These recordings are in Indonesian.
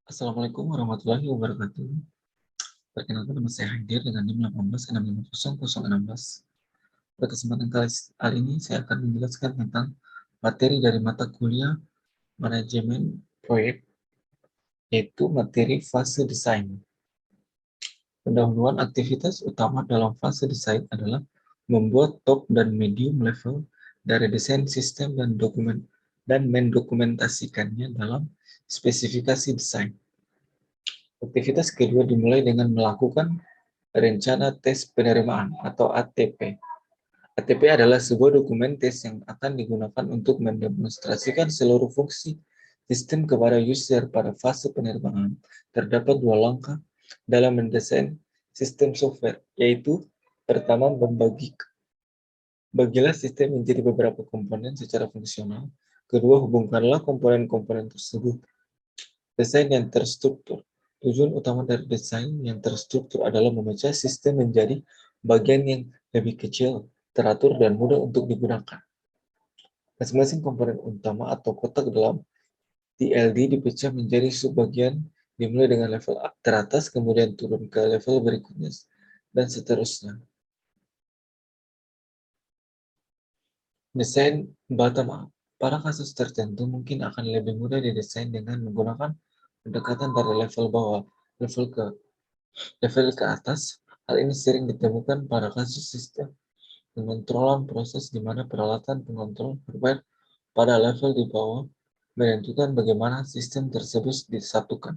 Assalamualaikum warahmatullahi wabarakatuh. Perkenalkan nama saya Haidir dengan NIM 18650016. Pada kesempatan kali ini saya akan menjelaskan tentang materi dari mata kuliah manajemen proyek, yaitu materi fase desain. Pendahuluan aktivitas utama dalam fase desain adalah membuat top dan medium level dari desain sistem dan mendokumentasikannya dalam spesifikasi desain. Aktivitas kedua dimulai dengan melakukan rencana tes penerimaan atau ATP. ATP adalah sebuah dokumen tes yang akan digunakan untuk mendemonstrasikan seluruh fungsi sistem kepada user pada fase penerimaan. Terdapat dua langkah dalam mendesain sistem software, yaitu pertama, bagilah sistem menjadi beberapa komponen secara fungsional. Kedua, hubungkanlah komponen-komponen tersebut. Desain yang terstruktur. Tujuan utama dari desain yang terstruktur adalah memecah sistem menjadi bagian yang lebih kecil, teratur, dan mudah untuk digunakan. Masing-masing komponen utama atau kotak dalam TLD dipecah menjadi subbagian, dimulai dengan level teratas, kemudian turun ke level berikutnya, dan seterusnya. Desain bottom-up. Pada kasus tertentu, mungkin akan lebih mudah didesain dengan menggunakan pendekatan dari level bawah, level ke atas. Hal ini sering ditemukan pada kasus sistem pengontrolan proses di mana peralatan pengontrol hardware pada level di bawah menentukan bagaimana sistem tersebut disatukan.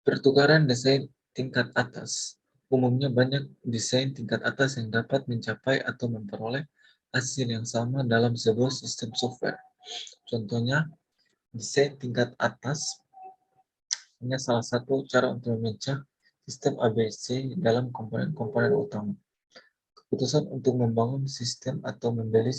Pertukaran desain tingkat atas. Umumnya banyak desain tingkat atas yang dapat mencapai atau memperoleh hasil yang sama dalam sebuah sistem software. Contohnya, desain tingkat atas hanya salah satu cara untuk memecah sistem ABC dalam komponen-komponen utama. Keputusan untuk membangun sistem atau membeli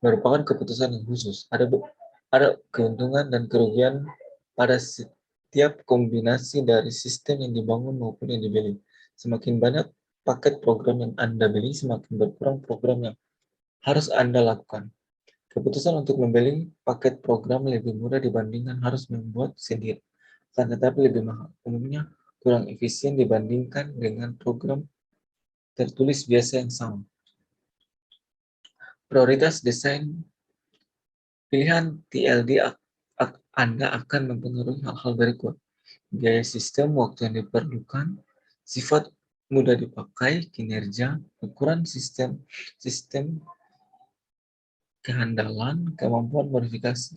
merupakan keputusan yang khusus. Ada keuntungan dan kerugian pada setiap kombinasi dari sistem yang dibangun maupun yang dibeli. Semakin banyak paket program yang Anda beli, semakin berkurang program yang harus Anda lakukan. Keputusan untuk membeli paket program lebih mudah dibandingkan harus membuat sendiri, akan tetapi lebih mahal. Umumnya kurang efisien dibandingkan dengan program tertulis biasa yang sama. Prioritas desain. Pilihan TLD Anda akan mempengaruhi hal-hal berikut: biaya sistem, waktu yang diperlukan, sifat mudah dipakai, kinerja, ukuran sistem, kehandalan, kemampuan modifikasi.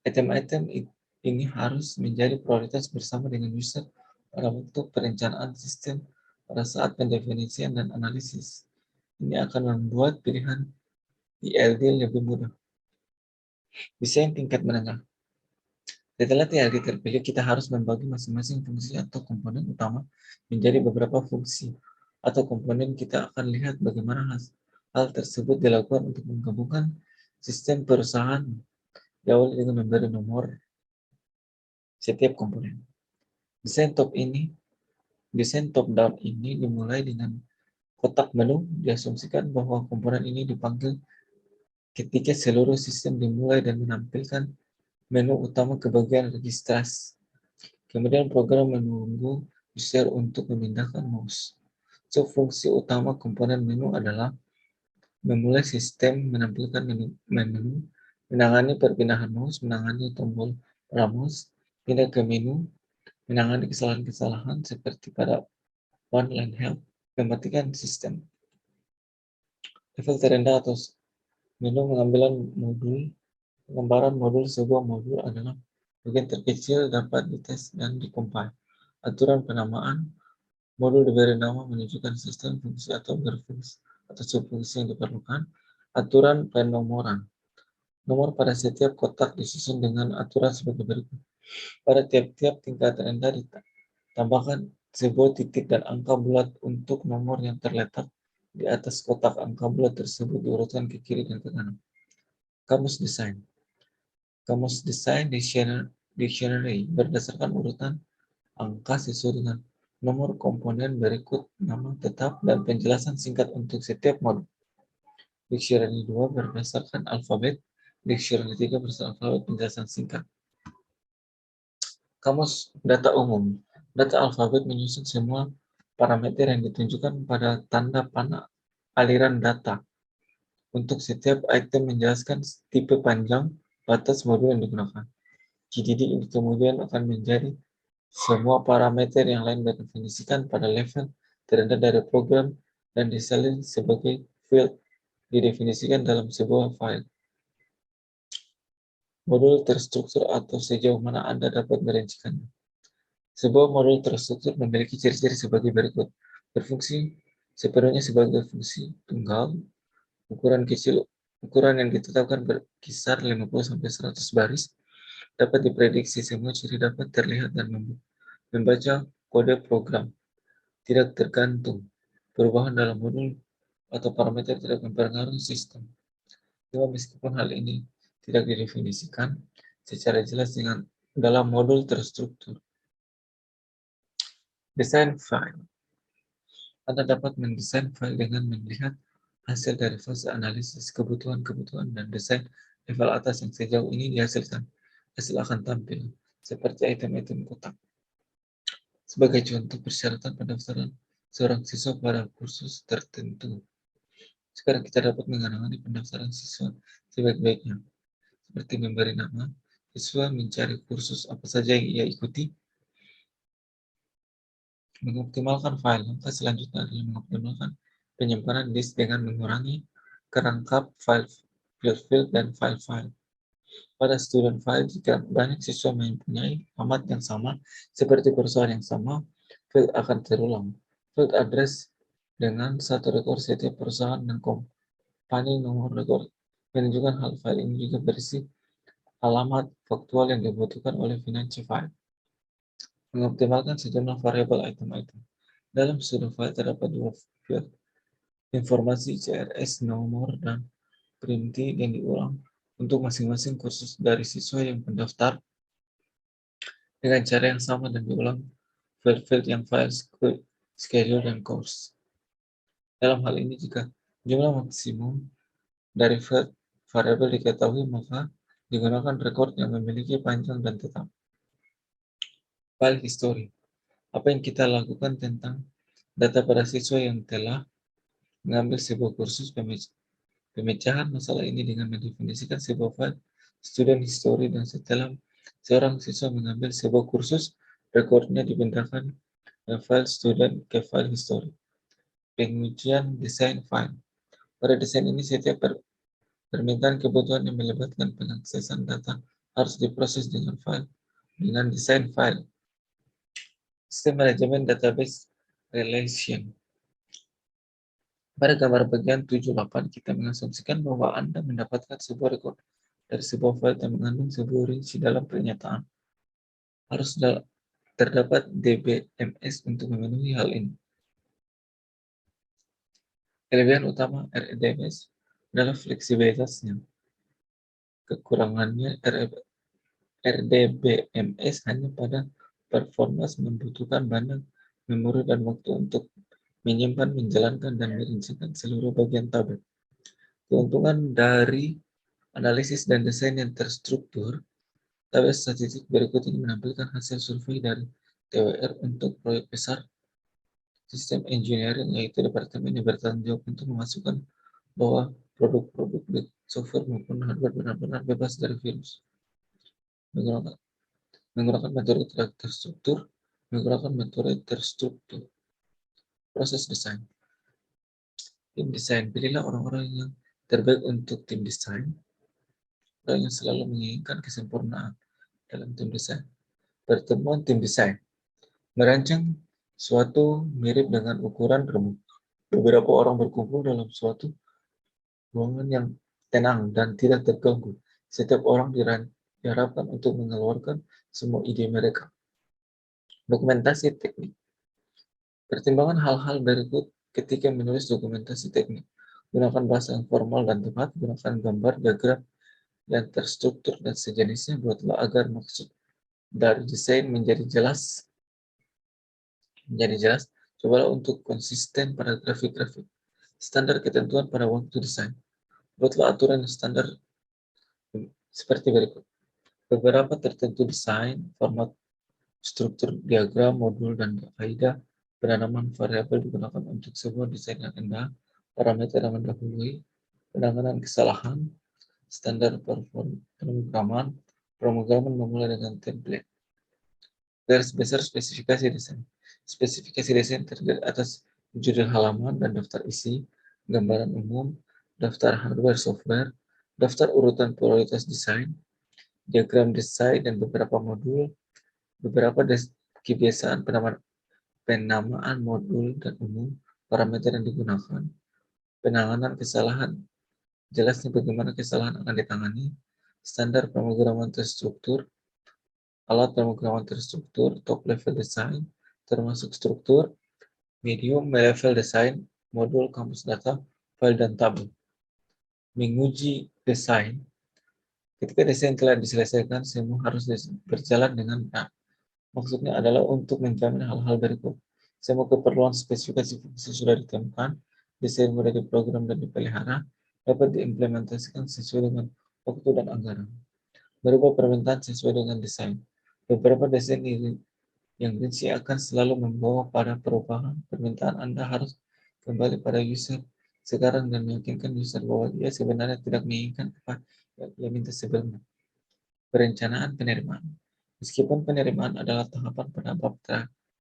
Item-item ini harus menjadi prioritas bersama dengan user pada waktu perencanaan sistem pada saat pendefinisian dan analisis. Ini akan membuat pilihan TLD lebih mudah. Desain tingkat menengah. Setelah TLD terpilih, kita harus membagi masing-masing fungsi atau komponen utama menjadi beberapa fungsi atau komponen. Kita akan lihat bagaimana hal tersebut dilakukan untuk menggabungkan sistem perusahaan, diawali dengan memberi nomor setiap komponen. Desain top down ini dimulai dengan kotak menu. Diasumsikan bahwa komponen ini dipanggil ketika seluruh sistem dimulai dan menampilkan menu utama ke bagian registrasi. Kemudian program menunggu user untuk memindahkan mouse. So, fungsi utama komponen menu adalah memulai sistem, menampilkan menu, menangani perpindahan mouse, menangani tombol pada mouse, pindah ke menu, menangani kesalahan-kesalahan seperti pada one line help, mematikan sistem. Level terendah atau menu pengembaraan modul. Sebuah modul adalah bagian terkecil dapat dites dan dikompil. Aturan penamaan. Modul diberi nama menunjukkan sistem, fungsi, atau berfungsi atau subfungsi yang diperlukan. Aturan penomoran. Nomor pada setiap kotak disusun dengan aturan sebagai berikut. Pada tiap-tiap tingkat rendah ditambahkan sebuah titik dan angka bulat untuk nomor yang terletak di atas kotak. Angka bulat tersebut diurutkan ke kiri dan ke kanan. Kamus desain. Kamus desain dictionary berdasarkan urutan angka sesuai dengan nomor komponen berikut nama tetap dan penjelasan singkat untuk setiap modul. Dictionary 2 berdasarkan alfabet, Dictionary 3 berdasarkan alfabet penjelasan singkat. Kamus data umum. Data alfabet menyusun semua parameter yang ditunjukkan pada tanda panah aliran data. Untuk setiap item menjelaskan tipe panjang batas modul yang digunakan. GDD ini kemudian akan menjadi semua parameter yang lain didefinisikan pada level terendah dari program dan disalin sebagai field didefinisikan dalam sebuah file. Modul terstruktur atau sejauh mana Anda dapat merincikannya. Sebuah modul terstruktur memiliki ciri-ciri sebagai berikut. Berfungsi sepenuhnya sebagai fungsi tunggal, ukuran kecil, ukuran yang ditetapkan berkisar 50-100 baris, dapat diprediksi semua ciri dapat terlihat dan membaca kode program. Tidak tergantung. Perubahan dalam modul atau parameter tidak mempengaruhi sistem. Cuma meskipun hal ini tidak didefinisikan secara jelas dengan dalam modul terstruktur. Desain file. Anda dapat mendesain file dengan melihat hasil dari fase analisis kebutuhan-kebutuhan dan desain level atas yang sejauh ini dihasilkan. Hasil akan tampil seperti item-item kotak. Sebagai contoh persyaratan pendaftaran seorang siswa pada kursus tertentu. Sekarang kita dapat mengenali pendaftaran siswa sebaik-baiknya, seperti memberi nama, siswa mencari kursus apa saja yang ia ikuti, mengoptimalkan file. Langkah selanjutnya adalah mengoptimalkan penyimpanan disk dengan mengurangi kerangkap file, field, dan file-file. Pada student file, jika banyak siswa mempunyai alamat yang sama, seperti perusahaan yang sama, field akan terulang. Field address dengan satu rekor setiap perusahaan dan kompani nomor rekor menunjukkan hal file ini juga berisi alamat faktual yang dibutuhkan oleh financial file. Mengoptimalkan sejumlah variabel item-item. Dalam student file terdapat dua field, informasi CRS, nomor, dan perinti yang diulang untuk masing-masing kursus dari siswa yang mendaftar dengan cara yang sama dan diulang field-field yang file, schedule, dan course. Dalam hal ini, jika jumlah maksimum dari field variabel diketahui, maka digunakan record yang memiliki panjang dan tetap. File history. Apa yang kita lakukan tentang data pada siswa yang telah mengambil sebuah kursus. Pemecahan masalah ini dengan mendefinisikan sebuah file student history, dan setelah seorang siswa mengambil sebuah kursus, rekornya dipindahkan dari file student ke file history. Pengujian desain file. Pada desain ini, setiap permintaan kebutuhan yang melibatkan pengaksesan data harus diproses dengan desain file. Sistem manajemen database relation. Pada gambar bagian 78, kita mengasumsikan bahwa Anda mendapatkan sebuah rekor dari sebuah file yang mengandung sebuah rinci dalam pernyataan. Harus terdapat DBMS untuk memenuhi hal ini. Kelebihan utama RDBMS adalah fleksibilitasnya. Kekurangannya RDBMS hanya pada performance, membutuhkan banyak memori dan waktu untuk menyimpan, menjalankan, dan merincikan seluruh bagian tabel. Keuntungan dari analisis dan desain yang terstruktur, tabel statistik berikut ini menampilkan hasil survei dari TWR untuk proyek besar sistem engineering, yaitu departemen yang bertanggung jawab untuk memasukkan bahwa produk-produk baik software maupun hardware benar-benar bebas dari virus. Menggunakan metode terstruktur, proses desain. Tim desain, pilihlah orang-orang yang terbaik untuk tim desain. Orang yang selalu menginginkan kesempurnaan dalam tim desain. Pertemuan tim desain. Merancang suatu mirip dengan ukuran remuk. Beberapa orang berkumpul dalam suatu ruangan yang tenang dan tidak terganggu. Setiap orang diharapkan untuk mengeluarkan semua ide mereka. Dokumentasi teknik. Pertimbangan hal-hal berikut ketika menulis dokumentasi teknik. Gunakan bahasa yang formal dan tepat, gunakan gambar, diagram yang terstruktur dan sejenisnya. Buatlah agar maksud dari desain menjadi jelas. Cobalah untuk konsisten pada grafik-grafik. Standar ketentuan pada waktu desain. Buatlah aturan standar seperti berikut. Beberapa tertentu desain, format struktur diagram, modul, dan kaidah penanaman variabel digunakan untuk sebuah desain yang indah, parameter yang mendahului, penanganan kesalahan, standar pemrograman, pemrograman memulai dengan template. Garis besar spesifikasi desain. Spesifikasi desain terdiri atas judul halaman dan daftar isi, gambaran umum, daftar hardware software, daftar urutan prioritas desain, diagram desain dan beberapa modul, beberapa kebiasaan penamaan modul dan umum, parameter yang digunakan, penanganan kesalahan, jelasnya bagaimana kesalahan akan ditangani, standar pemrograman terstruktur, alat pemrograman terstruktur, top level design, termasuk struktur, medium level design, modul, kamus data, file, dan tabel. Menguji desain. Ketika desain telah diselesaikan, semua harus berjalan dengan benar. Maksudnya adalah untuk menjamin hal-hal berikut. Semua keperluan spesifikasi fungsi sudah ditemukan, desain mudah diprogram dan dipelihara, dapat diimplementasikan sesuai dengan waktu dan anggaran. Berubah permintaan sesuai dengan desain. Beberapa desain yang rinci akan selalu membawa pada perubahan. Permintaan Anda harus kembali pada user sekarang dan meyakinkan user bahwa dia sebenarnya tidak menginginkan apa yang dia minta sebelumnya. Perencanaan penerimaan. Meskipun penerimaan adalah tahapan pada bab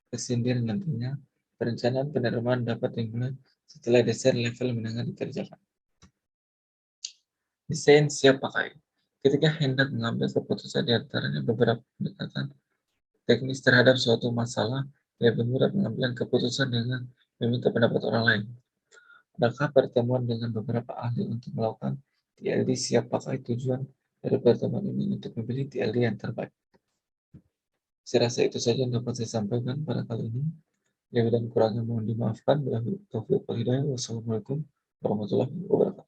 tersendiri nantinya, perencanaan penerimaan dapat dimulai setelah desain level menengah dikerjakan. Desain siap pakai. Ketika hendak mengambil keputusan di antaranya beberapa pendekatan teknis terhadap suatu masalah, lebih mudah mengambil keputusan dengan meminta pendapat orang lain. Adakah pertemuan dengan beberapa ahli untuk melakukan TLD siap pakai? Tujuan dari pertemuan ini untuk memilih TLD yang terbaik. Saya rasa itu saja yang dapat saya sampaikan pada kali ini. Lebih dan kurangnya mohon dimaafkan. Wassalamualaikum warahmatullahi wabarakatuh.